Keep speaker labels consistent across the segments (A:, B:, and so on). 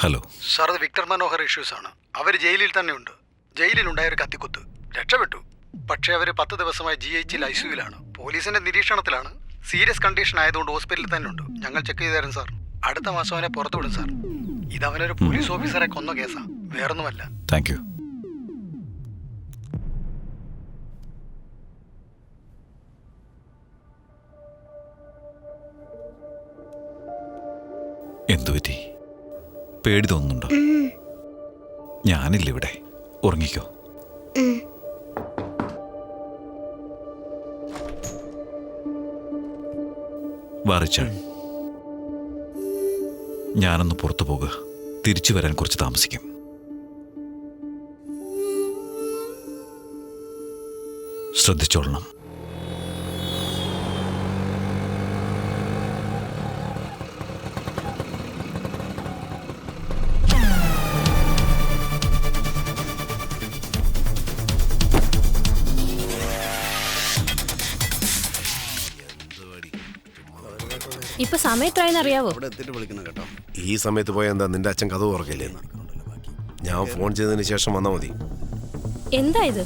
A: Hello
B: sir, അത് Victor Manohar issues ആണ്. അവർ ജയിലിൽ തന്നെ ഉണ്ട്. ജയിലിലുണ്ടായ ഒരു കത്തിക്കുത്ത് രക്ഷപ്പെട്ടു. പക്ഷേ അവർ 10 ദിവസമായി GH ICUവിലാണ്. പോലീസിന്റെ നിരീക്ഷണത്തിലാണ്. സീരിയസ് കണ്ടീഷൻ ആയതുകൊണ്ട് ഹോസ്പിറ്റലിൽ തന്നെ ഉണ്ട്. ഞങ്ങൾ ചെക്ക് ചെയ്തായിരുന്നു സാർ. അടുത്ത മാസം അവനെ പുറത്തു വിടും സാർ. ഇത് അവനൊരു പോലീസ് ഓഫീസറെ കൊന്ന കേസാ, വേറൊന്നുമല്ല.
A: Thank you. എന്തുപറ്റി? പേടി തോന്നുന്നുണ്ടോ? ഞാനില്ല ഇവിടെ, ഉറങ്ങിക്കോ. വാറിച്ചാൾ, ഞാനൊന്ന് പുറത്തു പോകുക. തിരിച്ചു വരാൻ കുറച്ച് താമസിക്കും. ശ്രദ്ധിച്ചോളണം.
C: ഇപ്പൊ സമയം എത്രയെന്ന് അറിയാവോ?
D: ഈ സമയത്ത് പോയാൽ എന്താ, നിന്റെ അച്ഛൻ കഥ തുറക്കില്ലേ? ഞാൻ ഫോൺ ചെയ്തതിന് ശേഷം വന്നാൽ മതി.
C: എന്താ ഇത്?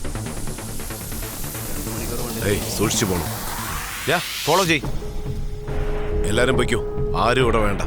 D: സൂക്ഷിച്ചു പോണം. ഫോളോ ചെയ്. എല്ലാരും പൊയ്ക്കോ, ആരും ഇവിടെ വേണ്ട.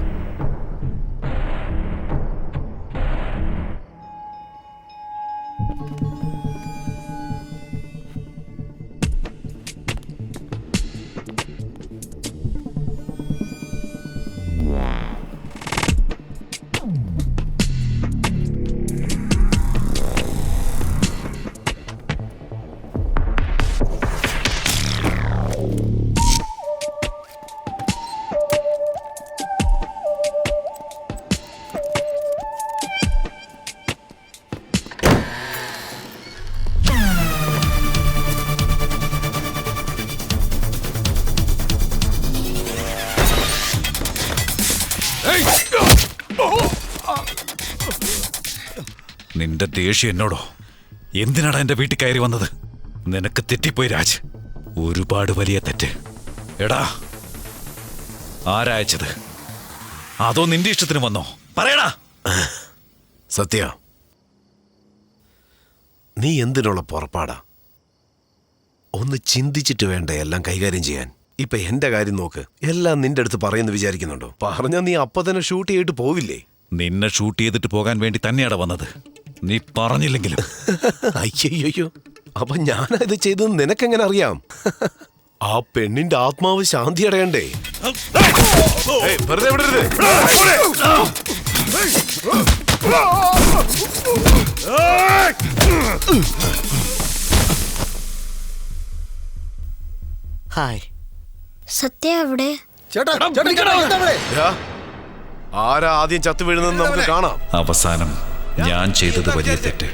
A: നിന്റെ ദേഷ്യം എന്നോടോ? എന്തിനാടാ എന്റെ വീട്ടിൽ കയറി വന്നത്? നിനക്ക് തെറ്റിപ്പോയി രാജ്, ഒരുപാട് വലിയ തെറ്റ്. എടാ, ആരയച്ചത്? അതോ നിന്റെ ഇഷ്ടത്തിന് വന്നോ? പറയടാ.
D: സത്യ, നീ എന്തിനുള്ള പുറപ്പാടാ? ഒന്ന് ചിന്തിച്ചിട്ട് വേണ്ട എല്ലാം കൈകാര്യം ചെയ്യാൻ. ഇപ്പൊ എന്റെ കാര്യം നോക്ക്. എല്ലാം നിന്റെ അടുത്ത് പറയുന്നു വിചാരിക്കുന്നുണ്ടോ? പറഞ്ഞാ നീ അപ്പൊ തന്നെ ഷൂട്ട് ചെയ്തിട്ട് പോവില്ലേ?
A: നിന്നെ ഷൂട്ട് ചെയ്തിട്ട് പോകാൻ വേണ്ടി തന്നെയാടാ വന്നത്, നീ പറഞ്ഞില്ലെങ്കിലും.
D: അയ്യോ, അപ്പൊ ഞാനത് ചെയ്തത് നിനക്കെങ്ങനെ അറിയാം? ആ പെണ്ണിന്റെ ആത്മാവ് ശാന്തി അടയണ്ടേ? വെറുതെ വിടരുത്.
E: ഹായ്.
F: സത്യ അവിടെ?
D: ആരാ ആദ്യം ചത്തു വീഴുന്നത് നമുക്ക് കാണാം.
A: അവസാനം ഞാൻ ചെയ്തത് വലിയ തെറ്റ്.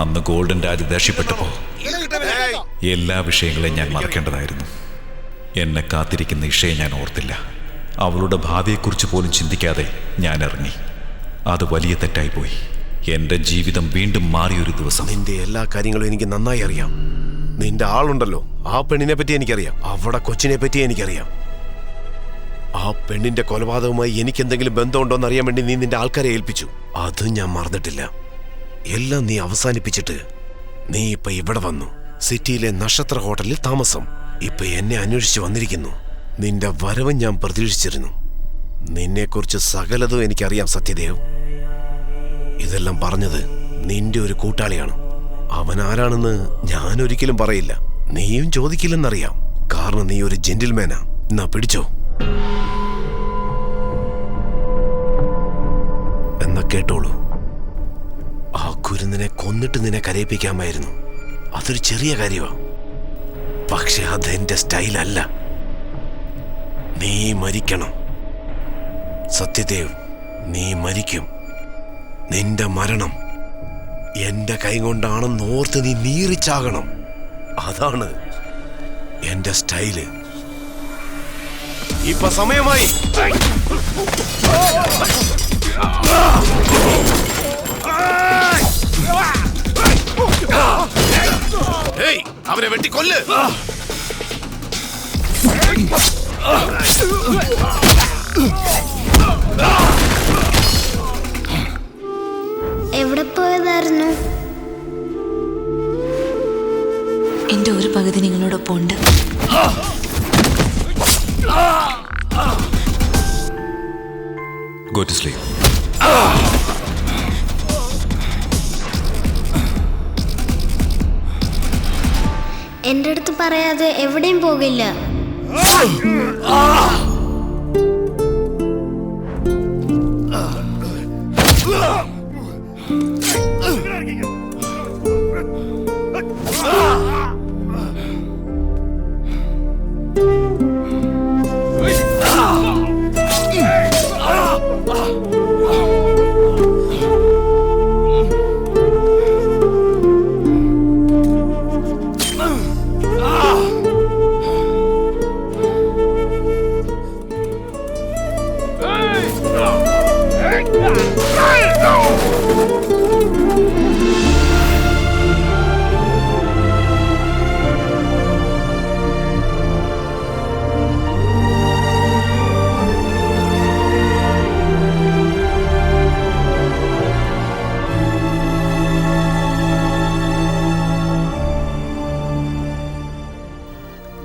A: അന്ന് ഗോൾഡൻ രാജ് ദേഷ്യപ്പെട്ടപ്പോ എല്ലാ വിഷയങ്ങളെയും ഞാൻ മറക്കേണ്ടതായിരുന്നു. എന്നെ കാത്തിരിക്കുന്ന ഇഷയെ ഞാൻ ഓർത്തില്ല. അവളുടെ ഭാവിയെക്കുറിച്ച് പോലും ചിന്തിക്കാതെ ഞാൻ ഇറങ്ങി. അത് വലിയ തെറ്റായിപ്പോയി. എന്റെ ജീവിതം വീണ്ടും മാറിയൊരു ദിവസം.
D: നിന്റെ എല്ലാ കാര്യങ്ങളും എനിക്ക് നന്നായി അറിയാം. നിന്റെ ആളുണ്ടല്ലോ, ആ പെണ്ണിനെ പറ്റി എനിക്കറിയാം. അവിടെ കൊച്ചിനെ പറ്റി എനിക്കറിയാം. ആ പെണ്ണിന്റെ കൊലപാതകവുമായി എനിക്കെന്തെങ്കിലും ബന്ധമുണ്ടോന്ന് അറിയാൻ വേണ്ടി നീ നിന്റെ ആൾക്കാരെ ഏൽപ്പിച്ചു. അത് ഞാൻ മറന്നിട്ടില്ല. എല്ലാം നീ അവസാനിപ്പിച്ചിട്ട് നീ ഇപ്പൊ ഇവിടെ വന്നു. സിറ്റിയിലെ നക്ഷത്ര ഹോട്ടലിൽ താമസം. ഇപ്പൊ എന്നെ അന്വേഷിച്ച് വന്നിരിക്കുന്നു. നിന്റെ വരവ് ഞാൻ പ്രതീക്ഷിച്ചിരുന്നു. നിന്നെക്കുറിച്ച് സകലതും എനിക്കറിയാം സത്യദേവ്. ഇതെല്ലാം പറഞ്ഞത് നിന്റെ ഒരു കൂട്ടാളിയാണ്. അവൻ ആരാണെന്ന് ഞാൻ ഒരിക്കലും പറയില്ല, നീയും ചോദിക്കില്ലെന്നറിയാം. കാരണം നീ ഒരു ജെന്റിൽമാനാ. എന്നാ പിടിച്ചോ. എന്നാ കേട്ടോളൂ. ആ കുരുന്നിനെ കൊന്നിട്ട് നിന്നെ കരയിപ്പിക്കാമായിരുന്നു. അതൊരു ചെറിയ കാര്യമാണ്. പക്ഷെ അതെന്റെ സ്റ്റൈലല്ല. നീ മരിക്കണം സത്യദേവ്, നീ മരിക്കും. നിന്റെ മരണം എന്റെ കൈ കൊണ്ടാണെന്ന് ഓർത്ത് നീ നീറിച്ചാകണം. അതാണ് എന്റെ സ്റ്റൈല്. ഇപ്പൊ സമയമായി. അവരെ വെട്ടിക്കൊല്ല്.
E: എൻ്റെ ഒരു പകുതി നിങ്ങളോടൊപ്പം ഉണ്ട്.
A: Go to sleep.
F: എൻ്റെ അടുത്ത് പറയാതെ എവിടെയും പോകില്ല.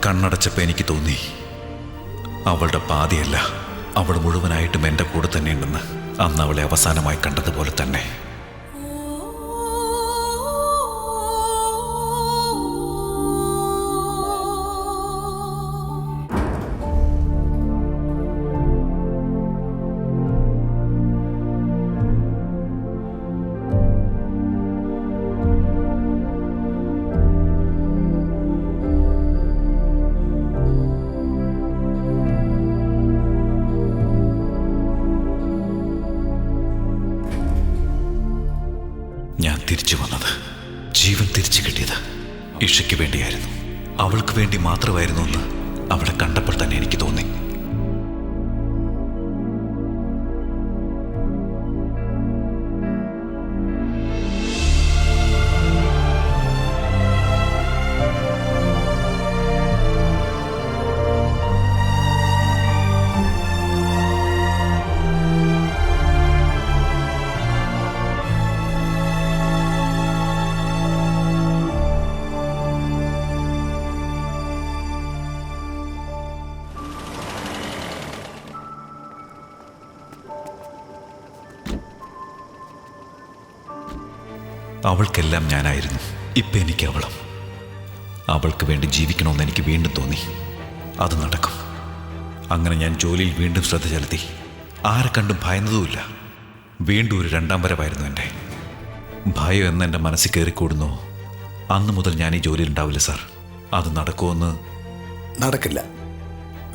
A: കണ്ണടച്ചപ്പോൾ എനിക്ക് തോന്നി അവളുടെ പാതിയല്ല, അവൾ മുഴുവനായിട്ടും എൻ്റെ കൂടെ തന്നെ ഉണ്ടെന്ന്. അന്ന് അവളെ അവസാനമായി കണ്ടതുപോലെ തന്നെ. ഞാൻ തിരിച്ചു വന്നത്, ജീവൻ തിരിച്ചു കിട്ടിയത് ഇഷയ്ക്ക് വേണ്ടിയായിരുന്നു. അവൾക്ക് വേണ്ടി മാത്രമായിരുന്നു എന്ന് അവളെ കണ്ടപ്പോൾ തന്നെ എനിക്ക് തോന്നി. അവൾക്കെല്ലാം ഞാനായിരുന്നു. ഇപ്പം എനിക്ക് അവളും. അവൾക്ക് വേണ്ടി ജീവിക്കണമെന്ന് എനിക്ക് വീണ്ടും തോന്നി. അത് നടക്കും. അങ്ങനെ ഞാൻ ജോലിയിൽ വീണ്ടും ശ്രദ്ധ ചെലുത്തി. ആരെ കണ്ടും ഭയന്നതുമില്ല. വീണ്ടും ഒരു രണ്ടാം വരവായിരുന്നു എൻ്റെ. ഭയം എന്ന് എൻ്റെ മനസ്സിൽ കയറിക്കൂടുന്നോ അന്ന് മുതൽ ഞാൻ ഈ ജോലിയിൽ ഉണ്ടാവില്ല സാർ. അത് നടക്കുമെന്ന്.
G: നടക്കില്ല.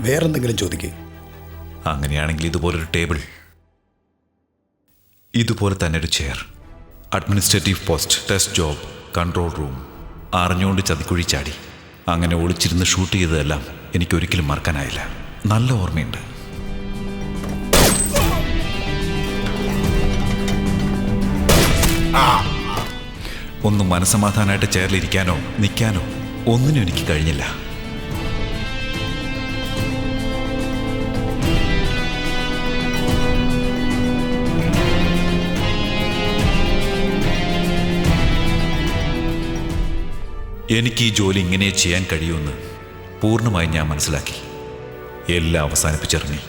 G: വേറെന്തെങ്കിലും ചോദിക്കേ.
A: അങ്ങനെയാണെങ്കിൽ ഇതുപോലൊരു ടേബിൾ, ഇതുപോലെ തന്നെ ഒരു chair, administrative post, test job, control room, അറിഞ്ഞുകൊണ്ട് ചതിക്കുഴി ചാടി, അങ്ങനെ ഒളിച്ചിരുന്ന് ഷൂട്ട് ചെയ്തതെല്ലാം എനിക്കൊരിക്കലും മറക്കാനായില്ല. നല്ല ഓർമ്മയുണ്ട്. ഒന്നും മനസ്സമാധാനമായിട്ട് ചെയറിലിരിക്കാനോ നിൽക്കാനോ ഒന്നിനും എനിക്ക് കഴിഞ്ഞില്ല. എനിക്ക് ഈ ജോലി ഇങ്ങനെ ചെയ്യാൻ കഴിയുമെന്ന് പൂർണ്ണമായി ഞാൻ മനസ്സിലാക്കി. എല്ലാം അവസാനിപ്പിച്ചിറങ്ങി.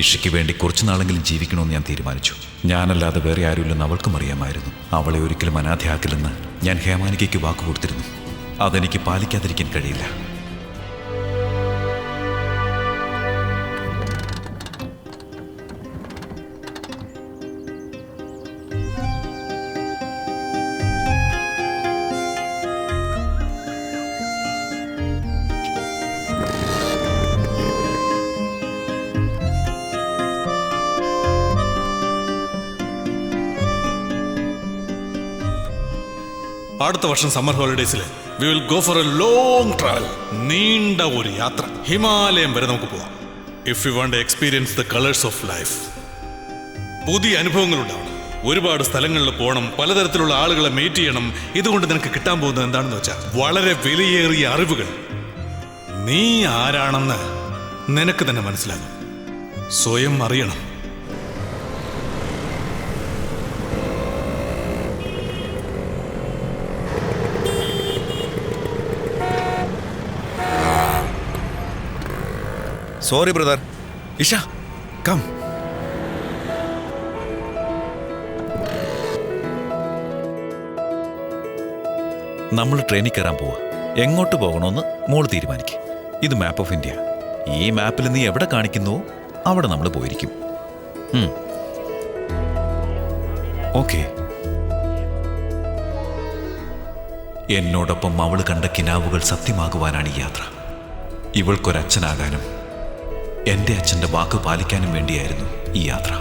A: ഇഷയ്ക്ക് വേണ്ടി കുറച്ചു നാളെങ്കിലും ജീവിക്കണമെന്ന് ഞാൻ തീരുമാനിച്ചു. ഞാനല്ലാതെ വേറെ ആരുമില്ലെന്ന് അവൾക്കും അറിയാമായിരുന്നു. അവളെ ഒരിക്കലും അനാഥയാക്കില്ലെന്ന് ഞാൻ ഹേമാനികയ്ക്ക് വാക്ക് കൊടുത്തിരുന്നു. അതെനിക്ക് പാലിക്കാതിരിക്കാൻ കഴിയില്ല.
H: അടുത്ത വർഷം സമ്മർ ഹോളിഡേയ്സിൽ we will go for a long travel. നീണ്ട ഒരു യാത്ര, ഹിമാലയം വരെ നമുക്ക് പോവാം. If you want experience the colours of life. പുതിയ അനുഭവങ്ങൾ ഉണ്ടാവണം, ഒരുപാട് സ്ഥലങ്ങളിൽ പോകണം, പലതരത്തിലുള്ള ആളുകളെ മീറ്റ് ചെയ്യണം. ഇതുകൊണ്ട് നിനക്ക് കിട്ടാൻ പോകുന്നത് എന്താണെന്ന് വെച്ചാൽ വളരെ വിലയേറിയ അറിവുകൾ. നീ ആരാണെന്ന് നിനക്ക് തന്നെ മനസ്സിലാകും. സ്വയം അറിയണം.
A: Sorry brother. ഇഷ കം. നമ്മൾ ട്രെയിനിൽ കയറാൻ പോവാ. എങ്ങോട്ട് പോകണമെന്ന് മോൾ തീരുമാനിക്കും. ഇത് മാപ്പ് ഓഫ് ഇന്ത്യ. ഈ മാപ്പിൽ നീ എവിടെ കാണിക്കുന്നുവോ അവിടെ നമ്മൾ പോയിരിക്കും. ഓക്കെ. എന്നോടൊപ്പം അവൾ കണ്ട കിനാവുകൾ സത്യമാകുവാനാണ് ഈ യാത്ര. ഇവൾക്കൊരച്ഛനാകാനും എൻ്റെ അച്ഛൻ്റെ വാക്ക് പാലിക്കാനും വേണ്ടിയായിരുന്നു ഈ യാത്ര.